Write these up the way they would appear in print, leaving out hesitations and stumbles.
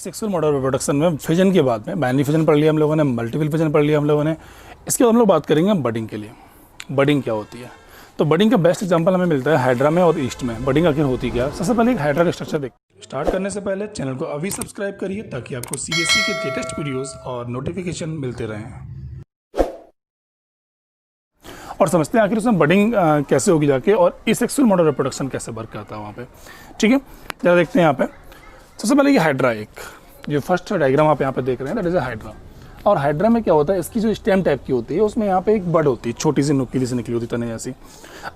Sexual mode of reproduction में fission के बाद में बाइनरी फिजन पढ़ लिया हम लोगों ने, मल्टीपल फिजन पढ़ लिया हम लोगों ने। इसके बाद हम लोग बात करेंगे बडिंग के लिए। बडिंग क्या होती है? तो बडिंग का बेस्ट एग्जांपल हमें मिलता है हाइड्रा में और ईस्ट में। बडिंग आखिर होती क्या? सबसे पहले एक हाइड्रा का स्ट्रक्चर देखिए। स्टार्ट करने से पहले चैनल को अभी सब्सक्राइब करिए ताकि आपको सीएससी के लेटेस्ट वीडियोस और नोटिफिकेशन मिलते रहें। और समझते हैं आखिर उसमें बडिंग कैसे होगी जाके और एसेक्सुअल मोड ऑफ रिप्रोडक्शन कैसे वर्क करता है वहाँ पे। ठीक है, जरा देखते हैं यहाँ पे। सबसे पहले ये हाइड्रा, एक जो फर्स्ट डायग्राम आप यहाँ पे देख रहे हैं, दैट इज अ हाइड्रा। और हाइड्रा में क्या होता है, इसकी जो स्टेम टाइप की होती है उसमें यहाँ पे एक बड होती है, छोटी सी नुकीली से निकली होती है तने जैसी।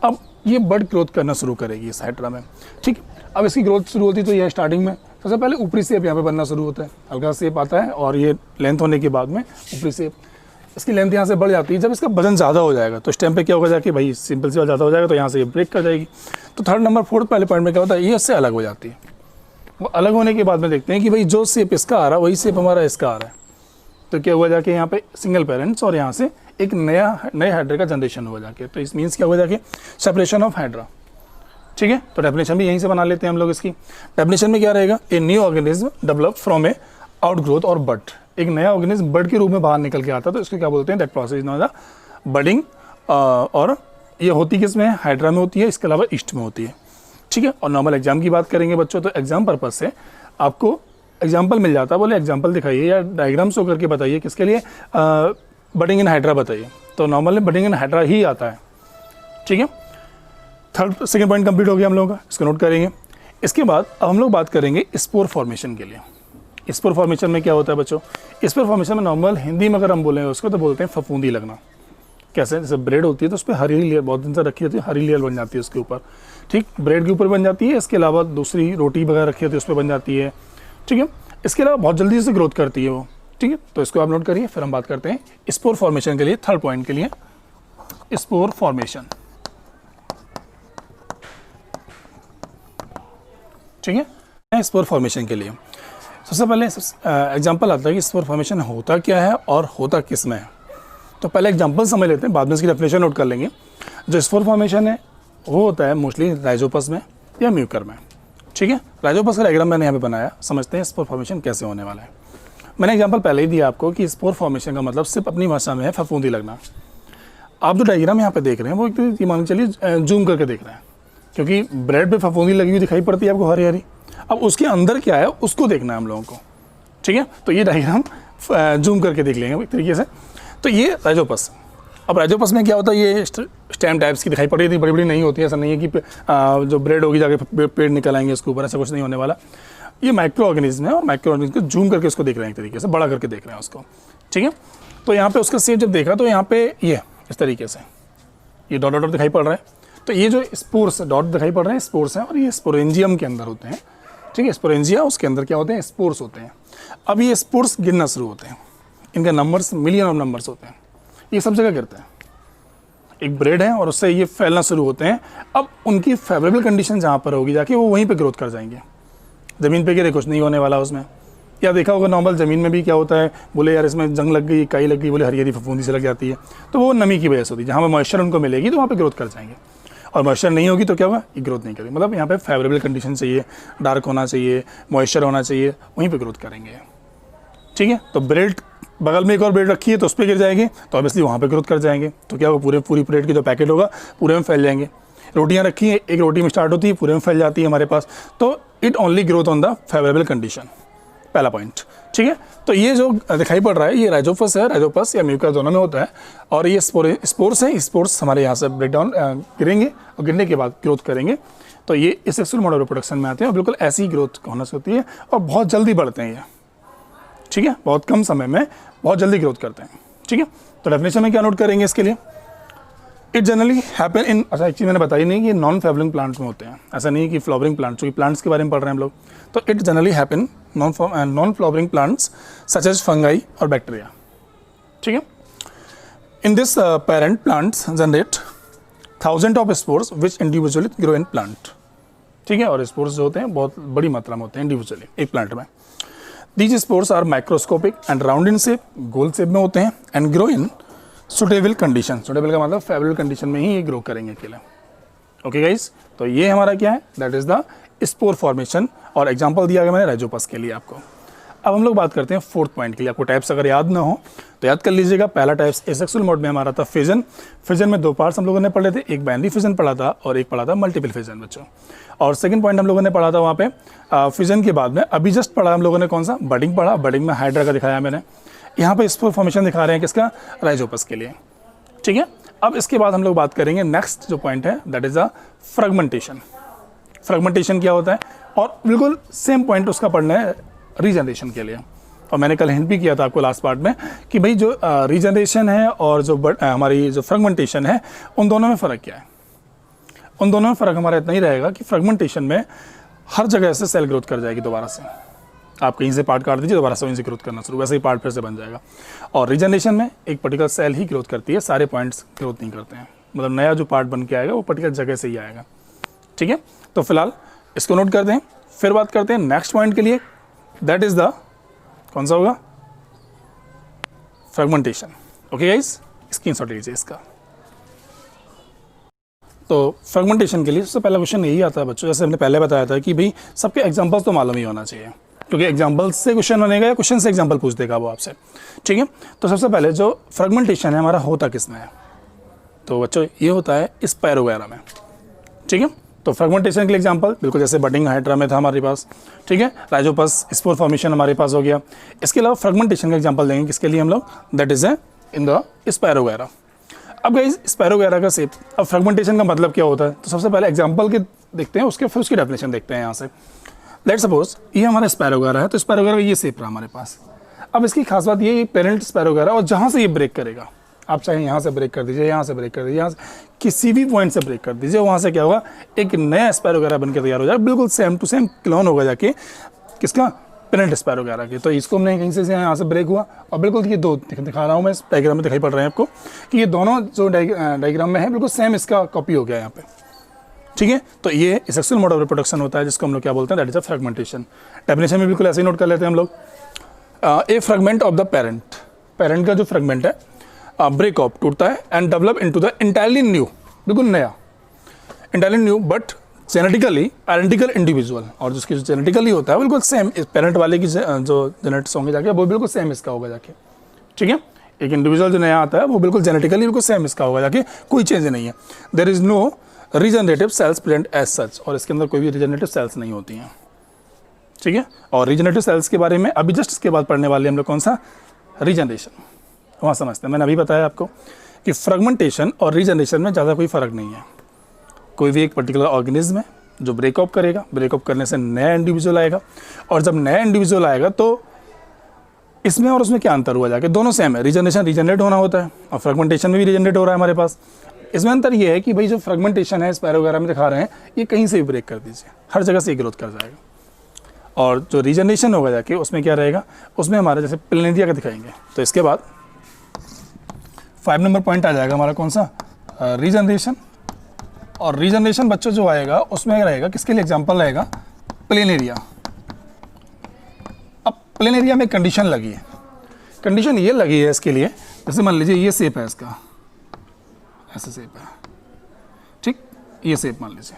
अब ये बड ग्रोथ करना शुरू करेगी इस हाइड्रा में। ठीक, अब इसकी ग्रोथ शुरू होती है तो ये स्टार्टिंग में सबसे पहले ऊपरी सेप यहाँ पे बनना शुरू होता है, हल्का सेप आता है और ये लेंथ होने के बाद में ऊपरी सेप, इसकी लेंथ यहाँ से बढ़ जाती है। जब इसका वजन ज़्यादा हो जाएगा तो स्टेम पे क्या होगा जाके, भाई सिंपल सी बात, ज़्यादा हो जाएगा तो यहाँ से ये ब्रेक कर जाएगी। तो थर्ड नंबर फोर्थ पहले पॉइंट में क्या होता है, ये इससे अलग हो जाती है। वो अलग होने के बाद में देखते हैं कि भाई जो सेप इसका आ रहा है वही सेप हमारा इसका आ रहा है। तो क्या हुआ जाके यहाँ पे सिंगल पेरेंट्स और यहाँ से एक नए हाइड्रा का जनरेशन हुआ जाके। तो इस मीन्स क्या हुआ जाके, सेपरेशन ऑफ हाइड्रा। ठीक है, तो डेफिनेशन भी यहीं से बना लेते हैं हम लोग। इसकी डेफिनेशन में क्या रहेगा, a new organism develop from A outgrowth और बड। एक नया ऑर्गेनिज्म बड के रूप में बाहर निकल के आता है तो इसको क्या बोलते हैं, that process is known as budding. और ये होती किस में, हाइड्रा में होती है, इसके अलावा ईस्ट में होती है। ठीक है, और नॉर्मल एग्जाम की बात करेंगे बच्चों तो एग्जाम पर्पज से आपको एग्जाम्पल मिल जाता है, बोले एग्जाम्पल दिखाइए या डायग्राम शो करके बताइए किसके लिए, बडिंग इन हाइड्रा बताइए। तो नॉर्मली बडिंग इन हाइड्रा ही आता है। ठीक है, सेकंड पॉइंट कंप्लीट हो गया हम लोगों का, इसको नोट करेंगे। इसके बाद अब हम लोग बात करेंगे स्पोर फॉर्मेशन के लिए। स्पोर फॉर्मेशन में क्या होता है बच्चों, स्पोर फॉर्मेशन में नॉर्मल हिंदी में अगर हम बोलें उसको तो बोलते हैं फफूंदी लगना। कैसे, जैसे ब्रेड होती है तो उस पर हरी लेयर बहुत दिन से रखी होती है, हरी लेयर बन जाती है उसके ऊपर। ठीक, ब्रेड के ऊपर बन जाती है, इसके अलावा दूसरी रोटी वगैरह रखी होती है उस पर बन जाती है। ठीक है, इसके अलावा बहुत जल्दी से ग्रोथ करती है वो। ठीक है, तो इसको आप नोट करिए। फिर हम बात करते हैं स्पोर फॉर्मेशन के लिए, थर्ड पॉइंट के लिए, स्पोर फॉर्मेशन। ठीक है, स्पोर फॉर्मेशन के लिए सबसे पहले एग्जांपल आता है कि स्पोर फॉर्मेशन होता क्या है और होता किस में है। तो पहले एग्जांपल समझ लेते हैं, बाद में इसकी डेफिनेशन नोट कर लेंगे। जो स्पोर फॉर्मेशन है वो होता है मोस्टली राइजोपस में या म्यूकर में। ठीक है, राइजोपस का डायग्राम मैंने यहाँ पे बनाया, समझते हैं स्पोर फॉर्मेशन कैसे होने वाला है। मैंने एग्जांपल पहले ही दिया आपको कि स्पोर फॉर्मेशन का मतलब सिर्फ अपनी भाषा में है फफूंदी लगना। आप जो डायग्राम यहाँ पे देख रहे हैं वो एक मान चलिए जूम करके देख रहे हैं, क्योंकि ब्रेड पे फफूंदी लगी हुई दिखाई पड़ती है आपको हरी हरी। अब उसके अंदर क्या है उसको देखना है हम लोगों को। ठीक है, तो ये डायग्राम जूम करके देख लेंगे एक तरीके से। तो ये राइजोपस। अब राइजोपस में क्या होता है, ये स्टेम टाइप्स की दिखाई पड़ रही थी, बड़ी बड़ी नहीं होती है। ऐसा नहीं है कि जो ब्रेड होगी जाके पेड़ निकल आएंगे उसके ऊपर, ऐसा कुछ नहीं होने वाला। ये माइक्रो ऑर्गेनिज्म है और माइक्रो ऑर्गेनिज्म को जूम करके उसको देख रहे हैं, एक तरीके से बड़ा करके देख रहे हैं उसको। ठीक है, तो यहाँ पे उसका शेप जब देखा तो यहाँ पे ये इस तरीके से ये डॉट डॉट दिखाई पड़ रहा है। तो ये जो स्पोर्स डॉट दिखाई पड़ रहे हैं स्पोर्स हैं और ये स्पोरेंजियम के अंदर होते हैं। ठीक है, स्पोरेंजिया उसके अंदर क्या होते हैं, स्पोर्स होते हैं। अब ये स्पोर्स गिरना शुरू होते हैं, इनका नंबर्स मिलियन ऑफ नंबर्स होते हैं। ये सब जगह गिरते हैं, एक ब्रेड है और उससे ये फैलना शुरू होते हैं। अब उनकी फेवरेबल कंडीशन जहाँ पर होगी जाके वो वहीं पे ग्रोथ कर जाएंगे। ज़मीन पे गिरे कुछ नहीं होने वाला उसमें। या देखा होगा नॉर्मल ज़मीन में भी क्या होता है, बोले यार इसमें जंग लग गई, काई लग गई, बोले हरी हरी फफूंदी से लग जाती है। तो वो नमी की वजह से होती है, जहाँ पर मॉइस्चर उनको मिलेगी तो वहाँ पर ग्रोथ कर जाएंगे। और मॉइस्चर नहीं होगी तो क्या होगा, ये ग्रोथ नहीं करेगी। मतलब यहाँ पे फेवरेबल कंडीशन चाहिए, डार्क होना चाहिए, मॉइस्चर होना चाहिए, वहीं पे ग्रोथ करेंगे। ठीक है, तो ब्रेड बगल में एक और ब्रेड रखी है तो उस पर गिर जाएंगे तो ऑब्वियसली वहाँ पे ग्रोथ कर जाएंगे। तो क्या होगा, पूरी ब्रेड की जो पैकेट होगा पूरे में फैल जाएंगे। रोटियाँ रखी हैं, एक रोटी में स्टार्ट होती है पूरे में फैल जाती है हमारे पास। तो it only growth on the favourable condition, पहला पॉइंट। ठीक है, तो ये जो दिखाई पड़ रहा है ये राइजोपस है, राइजोपस या म्यूकर दोनों में होता है। और ये स्पोर्स हैं, स्पोर्स हमारे यहाँ से ब्रेक डाउन गिरेंगे और गिरने के बाद ग्रोथ करेंगे। तो ये एसेक्सुअल मोड ऑफ रिप्रोडक्शन में आते हैं और बिल्कुल ऐसी ही ग्रोथ होना होती है और बहुत जल्दी बढ़ते हैं ये। ठीक है, बहुत कम समय में बहुत जल्दी ग्रोथ करते हैं। ठीक है, तो डेफिनेशन में क्या नोट करेंगे इसके लिए, इट जनरली हैपन इन, अच्छा एक चीज़ मैंने बताई नहीं कि नॉन फ्लावरिंग प्लांट्स में होते हैं। ऐसा नहीं कि फ्लावरिंग प्लांट्स, क्योंकि प्लांट्स के बारे में पढ़ रहे हैं हम लोग। तो it generally happen non flowering plants such as fungi और बैक्टीरिया। ठीक है, in this parent plants generate thousand of spores which individually grow in plant. ठीक है, और स्पोर्स जो होते हैं बहुत बड़ी मात्रा में होते हैं इंडिविजुअली एक प्लांट में। These spores are microscopic and round in shape, गोल शेप में होते हैं, and grow in suitable condition. Suitable का मतलब फेवरेबल कंडीशन में ही ये ग्रो करेंगे अकेले। ओके गाइस, तो ये हमारा क्या है, that is the spore formation. और एग्जांपल दिया गया मैंने राइजोपस के लिए आपको। अब हम लोग बात करते हैं फोर्थ पॉइंट के लिए। आपको टाइप्स अगर याद ना हो तो याद कर लीजिएगा। पहला टाइप्स एसेक्सुअल मोड में हमारा था फिजन। फिजन में दो पार्ट्स हम लोगों ने पढ़े थे, एक बाइनरी फिजन पढ़ा था और एक पढ़ा था मल्टीपल फिजन बच्चों। और सेकंड पॉइंट हम लोगों ने पढ़ा था वहाँ पे फिजन के बाद में अभी जस्ट पढ़ा हम लोगों ने कौन सा, बडिंग पढ़ा। बडिंग में हाइड्रा का दिखाया मैंने, यहाँ पे स्पोर फॉर्मेशन दिखा रहे हैं किसका, राइजोपस के लिए, ठीक है। अब इसके बाद हम लोग बात करेंगे नेक्स्ट जो पॉइंट है that is a fragmentation. Fragmentation क्या होता है, और बिल्कुल सेम पॉइंट उसका पढ़ना है रीजनरेशन के लिए। और मैंने कल हिंट भी किया था आपको लास्ट पार्ट में कि भाई जो रीजनरेशन है और जो हमारी जो फ्रेगमेंटेशन है उन दोनों में फ़र्क क्या है। उन दोनों में फ़र्क हमारा इतना ही रहेगा कि फ्रेगमेंटेशन में हर जगह से सेल ग्रोथ कर जाएगी दोबारा से। आप कहीं से पार्ट काट दीजिए, दोबारा से वहीं से ग्रोथ करना शुरू, वैसे ही पार्ट फिर से बन जाएगा। और रीजनरेशन में एक पर्टिकुलर सेल ही ग्रोथ करती है, सारे पॉइंट्स ग्रोथ नहीं करते हैं। मतलब नया जो पार्ट बन के आएगा वो पर्टिकुलर जगह से ही आएगा, ठीक है। तो फिलहाल इसको नोट कर दें, फिर बात करते हैं नेक्स्ट पॉइंट के लिए, दैट इज द कौन सा होगा, फ्रेगमेंटेशन। ओके गाइस, स्क्रीनशॉट लीजिए इसका। तो फ्रेगमेंटेशन के लिए सबसे पहला क्वेश्चन यही आता है बच्चों, जैसे हमने पहले बताया था कि भाई सबके एग्जांपल्स तो मालूम ही होना चाहिए, क्योंकि एग्जांपल से क्वेश्चन बनेगा या क्वेश्चन से एग्जांपल पूछ देगा वो आपसे, ठीक है। तो सबसे पहले जो फ्रेगमेंटेशन है हमारा होता किस में है, तो बच्चों ये होता है स्पायरोगैरा में, ठीक है। तो फ्रेगमेंटेशन के लिए एग्जांपल बिल्कुल जैसे बडिंग हाइड्रा में था हमारे पास, ठीक है। राइजोपस स्पोर फॉर्मेशन हमारे पास हो गया। इसके अलावा फ्रेगमेंटेशन का एग्जांपल देंगे किसके लिए हम लोग, that is in the spirogyra. अब गाइस स्पायरोगैरा का शेप, अब फ्रेगमेंटेशन का मतलब क्या होता है, तो सबसे पहले एग्जांपल के देखते हैं, उसके फिर उसकी डेफिनेशन देखते हैं यहाँ से। लेट सपोज ये हमारा स्पायरोगैरा है, तो स्पायरोगैरा ये शेप रहा हमारे पास। अब इसकी खास बात ये पेरेंट स्पायरोगैरा, और जहाँ से ये ब्रेक करेगा, आप चाहे यहाँ से ब्रेक कर दीजिए, यहाँ से ब्रेक कर दीजिए, यहाँ से किसी भी पॉइंट से ब्रेक कर दीजिए, वहाँ से क्या होगा, एक नया स्पायरोगैरा बनकर तैयार हो जाएगा, बिल्कुल सेम टू सेम क्लोन होगा जाके किसका, पेरेंट स्पायरोगैरा के। तो इसको हमने कहीं से यहाँ से ब्रेक हुआ, और बिल्कुल ये दो दिखा रहा हूँ मैं, इस डायग्राम में दिखाई पड़ रहे हैं आपको कि ये दोनों जो डायग्राम में है बिल्कुल सेम इसका कॉपी हो गया यहाँ पे, ठीक है। तो ये सेक्सुअल मोड ऑफ रिप्रोडक्शन होता है, जिसको हम लोग क्या बोलते हैं, that is a fragmentation. Definition में बिल्कुल ऐसे ही नोट कर लेते हैं हम लोग, a fragment of the parent, parent का जो फ्रेगमेंट है ब्रेक ऑफ टूटता है and develop into the entirely new, बिल्कुल नया, entirely new but genetically identical individual. और जिसकी जो जेनेटिकली होता है बिल्कुल सेम इस पेरेंट वाले की जो जेनेटिक्स होंगे जाके वो बिल्कुल सेम इसका होगा जाके, ठीक है। एक इंडिविजुअल जो नया आता है वो बिल्कुल जेनेटिकली बिल्कुल सेम इसका होगा जाके, कोई चेंज नहीं है। There is no regenerative cells present as such, और इसके अंदर कोई भी रीजनरेटिव सेल्स नहीं होती हैं, ठीक है। और रीजनरेटिव सेल्स के बारे में अभी जस्ट इसके बाद पढ़ने वाले हम लोग कौन सा, रीजनरेशन, वहाँ समझते हैं। मैंने अभी बताया आपको कि फ्रेगमेंटेशन और रीजनरेशन में ज़्यादा कोई फ़र्क नहीं है। कोई भी एक पर्टिकुलर ऑर्गेनिज्म है जो ब्रेकअप करेगा, ब्रेकअप करने से नया इंडिविजुअल आएगा, और जब नया इंडिविजुअल आएगा तो इसमें और उसमें क्या अंतर हुआ जाके, दोनों सेम है। रीजनरेशन रीजनरेट होना होता है और फ्रेगमेंटेशन में भी रीजनरेट हो रहा है हमारे पास। इसमें अंतर ये है कि भाई जो फ्रेगमेंटेशन है स्पायरो वगैरह में दिखा रहे हैं, ये कहीं से भी ब्रेक कर दीजिए, हर जगह से ग्रोथ कर जाएगा। और जो रीजनरेशन होगा जाके उसमें क्या रहेगा, उसमें हमारा जैसे प्लेनेरिया का दिखाएंगे। तो इसके बाद 5 नंबर पॉइंट आ जाएगा हमारा कौन सा, रीजनरेशन। और रीजनरेशन बच्चों जो आएगा उसमें रहेगा किसके लिए एग्जांपल रहेगा, प्लेनेरिया। अब प्लेनेरिया में कंडीशन लगी है, कंडीशन ये लगी है इसके लिए, जैसे मान लीजिए ये शेप है इसका, ऐसा शेप है, ठीक, ये शेप मान लीजिए।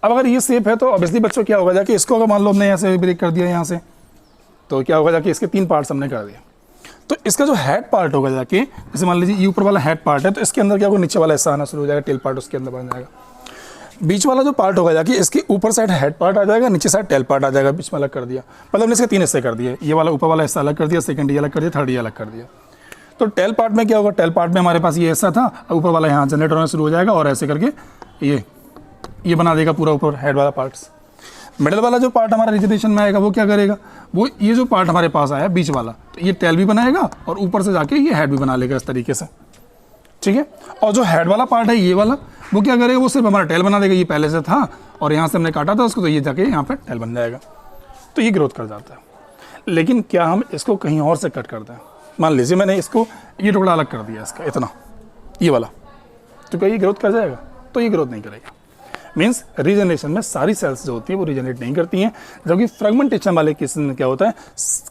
अब अगर ये शेप है तो ऑब्वियसली बच्चों क्या होगा जाके, इसको अगर मान लो हमने यहाँ से ब्रेक कर दिया यहाँ से, तो क्या होगा जाके इसके 3 पार्ट्स हमने कर दिए। तो इसका जो हेड पार्ट होगा जाके, जैसे मान लीजिए ये ऊपर वाला हेड पार्ट है, तो इसके अंदर क्या होगा, नीचे वाला हिस्सा आना शुरू हो जाएगा, टेल पार्ट उसके अंदर बन जाएगा। बीच वाला जो पार्ट होगा जाके, इसके ऊपर साइड हेड पार्ट आ जाएगा, नीचे साइड टेल पार्ट आ जाएगा, बीच में अलग कर दिया। मतलब हमने इसके 3 हिस्से कर दिए, ये वाला ऊपर वाला हिस्सा अलग कर दिया, सेकंड ये अलग कर दिया, थर्ड ये अलग कर दिया। तो टेल पार्ट में क्या होगा, टेल पार्ट में हमारे पास ये हिस्सा था, ऊपर वाला यहाँ जनरेट होना शुरू हो जाएगा, और ऐसे करके ये बना देगा पूरा ऊपर हेड वाला पार्ट्स। मिडल वाला जो पार्ट हमारा रीजनरेशन में आएगा वो क्या करेगा, वो ये जो पार्ट हमारे पास आया बीच वाला, तो ये टेल भी बनाएगा और ऊपर से जाके ये हेड भी बना लेगा इस तरीके से, ठीक है। और जो हेड वाला पार्ट है ये वाला, वो क्या करेगा, वो सिर्फ हमारा टेल बना देगा, ये पहले से था और यहाँ से हमने काटा था उसको, तो ये जाके यहाँ पे टेल बन जाएगा, तो ये ग्रोथ कर जाता है। लेकिन क्या हम इसको कहीं और से कट करते हैं, मान लीजिए मैंने इसको ये टुकड़ा अलग कर दिया इसका इतना, ये वाला, तो क्या ये ग्रोथ कर जाएगा, तो ये ग्रोथ नहीं करेगा। मीन्स रीजनरेशन में सारी सेल्स जो होती है वो रीजनरेट नहीं करती हैं, जबकि फ्रेगमेंटेशन वाले केस में क्या होता है,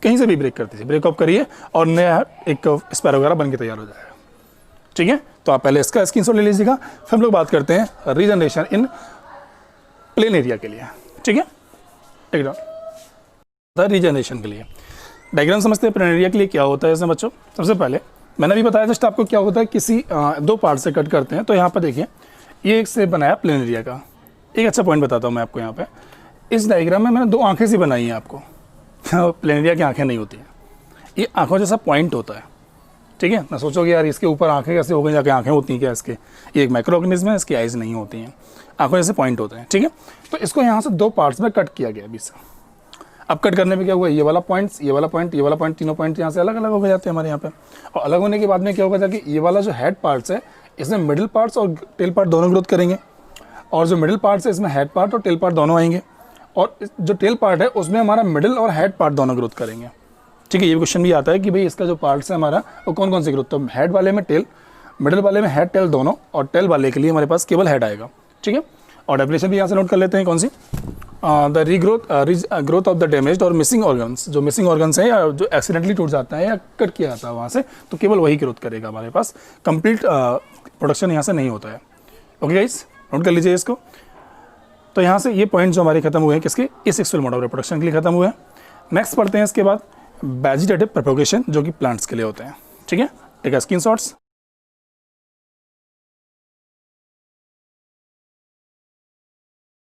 कहीं से भी ब्रेक करती है, ब्रेकअप करिए और नया एक स्पायरो वगैरह बन के तैयार हो जाएगा, ठीक है। तो आप पहले इसका स्क्रीनशॉट ले लीजिएगा, फिर हम लोग बात करते हैं रीजनरेशन इन प्लेनेरिया के लिए, ठीक है। रीजनरेशन के लिए डायग्राम समझते हैं प्लेनेरिया के लिए क्या होता है इसमें बच्चों। सबसे पहले मैंने अभी बताया जस्ट आपको क्या होता है, किसी दो पार्ट से कट करते हैं। तो यहाँ पर देखिए ये एक से बनाया प्लेनेरिया का। एक अच्छा पॉइंट बताता हूँ मैं आपको। यहाँ पे इस डायग्राम में मैंने दो आंखें सी बनाई हैं आपको। प्लेनेरिया की आंखें नहीं होती हैं, ये आंखों जैसा पॉइंट होता है, ठीक है ना। सोचोगे यार इसके ऊपर आंखें कैसे हो गई, जाके आंखें होती हैं क्या इसके। ये एक माइक्रो ऑर्गेनिज्म है, इसकी आइज़ नहीं होती हैं, आंखों जैसे पॉइंट होते हैं, ठीक है। तो इसको यहाँ से दो पार्ट्स में कट किया गया अभी से। अब कट करने में क्या हुआ, ये वाला पॉइंट्स, ये वाला पॉइंट, ये वाला पॉइंट, तीनों पॉइंट यहाँ से अलग अलग हो जाते हैं हमारे यहाँ पे। और अलग होने के बाद में क्या होगा, जाके ये वाला जो हेड पार्ट्स है इसमें मिडिल पार्ट्स और टेल पार्ट दोनों ग्रोथ करेंगे, और जो मिडिल पार्ट्स है इसमें हेड पार्ट और टेल पार्ट दोनों आएंगे, और जो टेल पार्ट है उसमें हमारा मिडिल और हेड पार्ट दोनों ग्रोथ करेंगे, ठीक है। ये क्वेश्चन भी आता है कि भाई इसका जो पार्ट्स है हमारा वो कौन कौन से ग्रोथ, तो हेड वाले में टेल, मिडिल वाले में हेड टेल दोनों, और टेल वाले के लिए हमारे पास केवल हेड आएगा, ठीक है। और डेफिनेशन भी यहाँ से नोट कर लेते हैं, कौन सी, the growth of the damaged और मिसिंग ऑर्गन्स। जो मिसिंग ऑर्गन्स हैं या जो एक्सीडेंटली टूट जाता है या कट किया जाता है वहाँ से, तो केवल वही ग्रोथ करेगा हमारे पास, कंप्लीट प्रोडक्शन यहाँ से नहीं होता है। ओके गाइस, नोट कर लीजिए इसको। तो यहाँ से ये पॉइंट जो हमारे खत्म हुए हैं किसके, इस सेक्सुअल मोड ऑफ रिप्रोडक्शन के लिए खत्म हुए हैं। नेक्स्ट पढ़ते हैं इसके बाद वेजिटेटिव प्रोपगेशन, जो कि प्लांट्स के लिए होते हैं, ठीक है। Take screenshots.